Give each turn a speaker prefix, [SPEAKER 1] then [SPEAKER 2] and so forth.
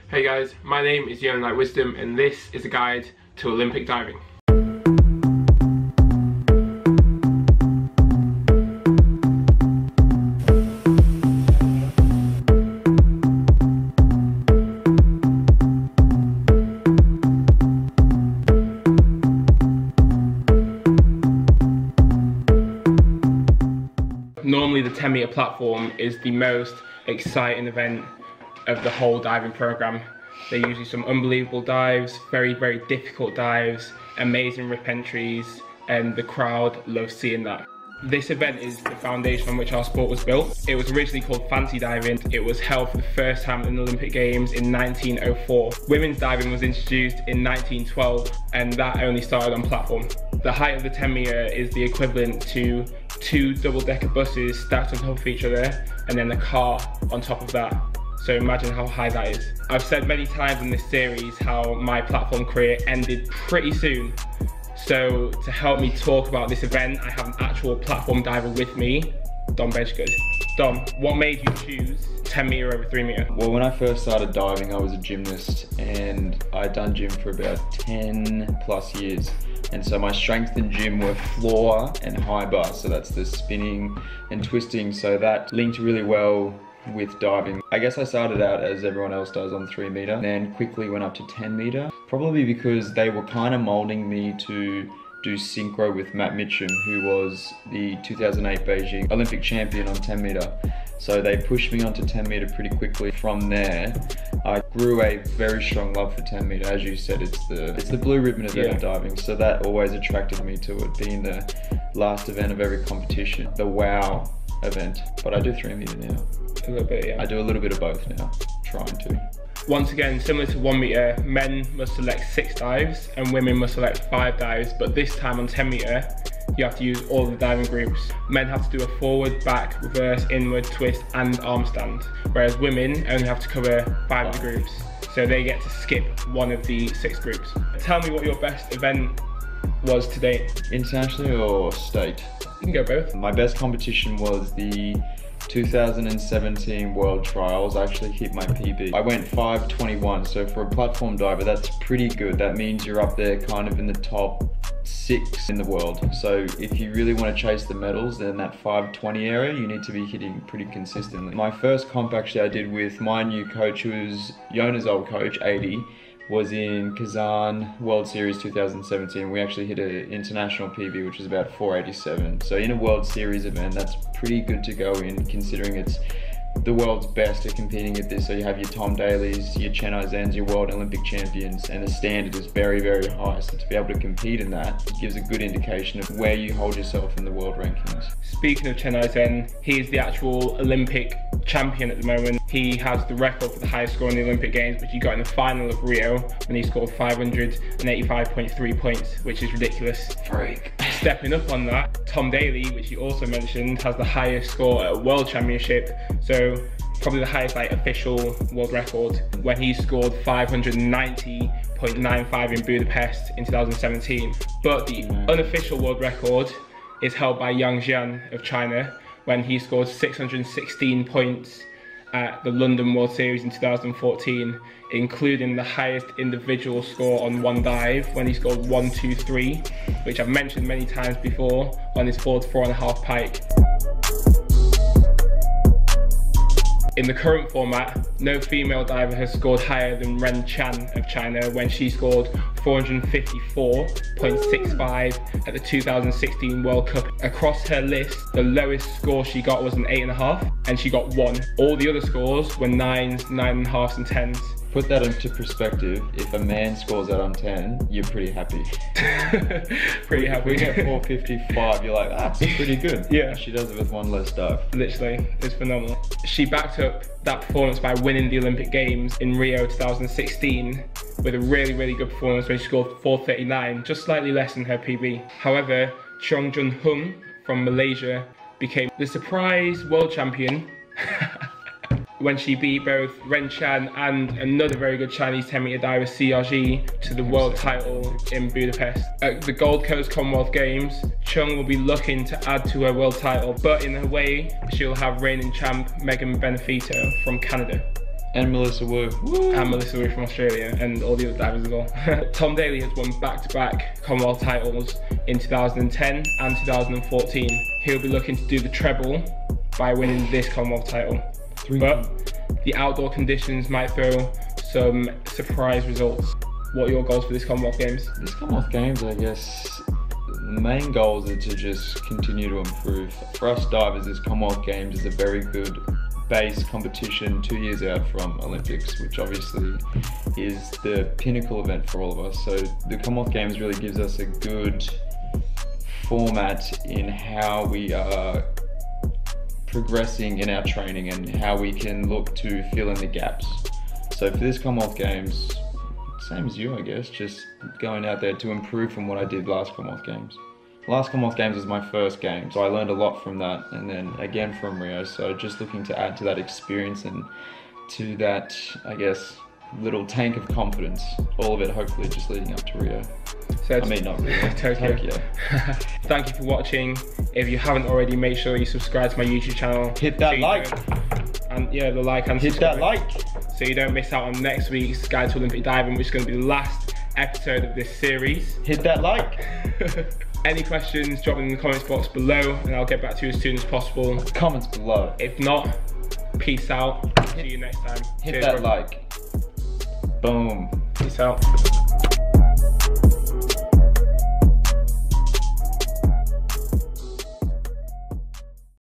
[SPEAKER 1] Hey guys, my name is Yona Like Wisdom and this is a guide to Olympic diving. Normally the 10-meter platform is the most exciting event of the whole diving program. They're usually some unbelievable dives, very difficult dives, amazing rip entries, and the crowd loves seeing that. This event is the foundation on which our sport was built. It was originally called fancy diving. It was held for the first time in the Olympic Games in 1904. Women's diving was introduced in 1912 and that only started on platform. The height of the 10 meter is the equivalent to 2 double-decker buses stacked on top of each other and then a car on top of that. So imagine how high that is. I've said many times in this series how my platform career ended pretty soon. So to help me talk about this event, I have an actual platform diver with me, Dom BEDGGOOD. Dom, what made you choose 10 meter over 3 meter?
[SPEAKER 2] Well, when I first started diving, I was a gymnast and I'd done gym for about 10 plus years. And so my strengths in gym were floor and high bar. So that's the spinning and twisting. So that linked really well with diving. I guess I started out as everyone else does on 3 meter and then quickly went up to 10 meter. Probably because they were kind of molding me to do synchro with Matt Mitchum, who was the 2008 Beijing Olympic champion on 10 meter. So they pushed me onto 10 meter pretty quickly. From there, I grew a very strong love for 10 meter. As you said, it's the blue ribbon event of diving. So that always attracted me to it, being the last event of every competition, the wow event. But I do 3 meter now.
[SPEAKER 1] A little bit, yeah.
[SPEAKER 2] I do a little bit of both now, trying to.
[SPEAKER 1] Once again, similar to 1 meter, men must select 6 dives and women must select 5 dives, but this time on 10 meter, you have to use all the diving groups. Men have to do a forward, back, reverse, inward, twist, and arm stand, whereas women only have to cover 5 of the groups, so they get to skip one of the 6 groups. Tell me what your best event was to date. Internationally or state? You can go both.
[SPEAKER 2] My best competition was the 2017 World Trials. I actually hit my PB. I went 5:21, so for a platform diver, that's pretty good. That means you're up there kind of in the top 6 in the world. So if you really want to chase the medals, then that 5:20 area, you need to be hitting pretty consistently. My first comp actually I did with my new coach, who was Yona's old coach, 80, was in Kazan World Series 2017. We actually hit an international PB, which is about 487. So in a World Series event, that's pretty good to go in, considering it's the world's best at competing at this. So you have your Tom Daly's, your Chen Aizens, your world Olympic champions, and the standard is very high. So to be able to compete in that gives a good indication of where you hold yourself in the world rankings.
[SPEAKER 1] Speaking of Chen Aizen, he's the actual Olympic champion at the moment. He has the record for the highest score in the Olympic Games, which he got in the final of Rio when he scored 585.3 points, which is ridiculous. Freak. Stepping up on that, Tom Daly, which he also mentioned, has the highest score at a World Championship, so probably the highest official world record, when he scored 590.95 in Budapest in 2017. But the unofficial world record is held by Yang Jian of China, when he scored 616 points at the London World Series in 2014, including the highest individual score on one dive when he scored 123, which I've mentioned many times before, on his 4-4.5 pike. In the current format, no female diver has scored higher than Ren Chan of China when she scored 454.65 at the 2016 World Cup. Across her list, the lowest score she got was an 8.5, and she got 1. All the other scores were 9s, 9.5s, and 10s.
[SPEAKER 2] Put that into perspective, if a man scores that on 10, you're pretty happy.
[SPEAKER 1] Pretty happy.
[SPEAKER 2] We get 455, you're like, that's pretty good. Yeah. She does it with 1 less dive.
[SPEAKER 1] Literally, it's phenomenal. She backed up that performance by winning the Olympic Games in Rio 2016 with a really good performance when she scored 439, just slightly less than her PB. However, Cheong Jun Hung from Malaysia became the surprise world champion when she beat both Ren Chan and another very good Chinese 10 meter diver, CRG, to the world title in Budapest. At the Gold Coast Commonwealth Games, Cheong will be looking to add to her world title, but in a way, she'll have reigning champ Megan Benefito from Canada.
[SPEAKER 2] And Melissa Wu. Woo.
[SPEAKER 1] And Melissa Wu from Australia, and all the other divers as well. Tom Daley has won back-to-back Commonwealth titles in 2010 and 2014. He'll be looking to do the treble by winning this Commonwealth title. But the outdoor conditions might throw some surprise results. What are your goals for this Commonwealth Games?
[SPEAKER 2] This Commonwealth Games, I guess, the main goals are to just continue to improve. For us divers, this Commonwealth Games is a very good base competition 2 years out from Olympics, which obviously is the pinnacle event for all of us. So the Commonwealth Games really gives us a good format in how we are progressing in our training and how we can look to fill in the gaps. So for this Commonwealth Games, same as you, I guess, just going out there to improve from what I did last Commonwealth Games. Last Commonwealth Games was my first game, so I learned a lot from that, and then again from Rio, so just looking to add to that experience and to that, I guess, little tank of confidence, all of it hopefully just leading up to Rio.
[SPEAKER 1] So
[SPEAKER 2] I mean, not Rio, Tokyo.
[SPEAKER 1] Thank you for watching. If you haven't already, make sure you subscribe to my YouTube channel.
[SPEAKER 2] Hit that like.
[SPEAKER 1] And yeah, the like and
[SPEAKER 2] hit
[SPEAKER 1] subscribe.
[SPEAKER 2] That like.
[SPEAKER 1] So you don't miss out on next week's Guide to Olympic Diving, which is going to be the last episode of this series.
[SPEAKER 2] Hit that like.
[SPEAKER 1] Any questions, drop them in the comments box below and I'll get back to you as soon as possible.
[SPEAKER 2] Comments below.
[SPEAKER 1] If not, peace out. See you next time.
[SPEAKER 2] Hit
[SPEAKER 1] Cheers,
[SPEAKER 2] that
[SPEAKER 1] bro.
[SPEAKER 2] like. Boom.
[SPEAKER 1] Peace out.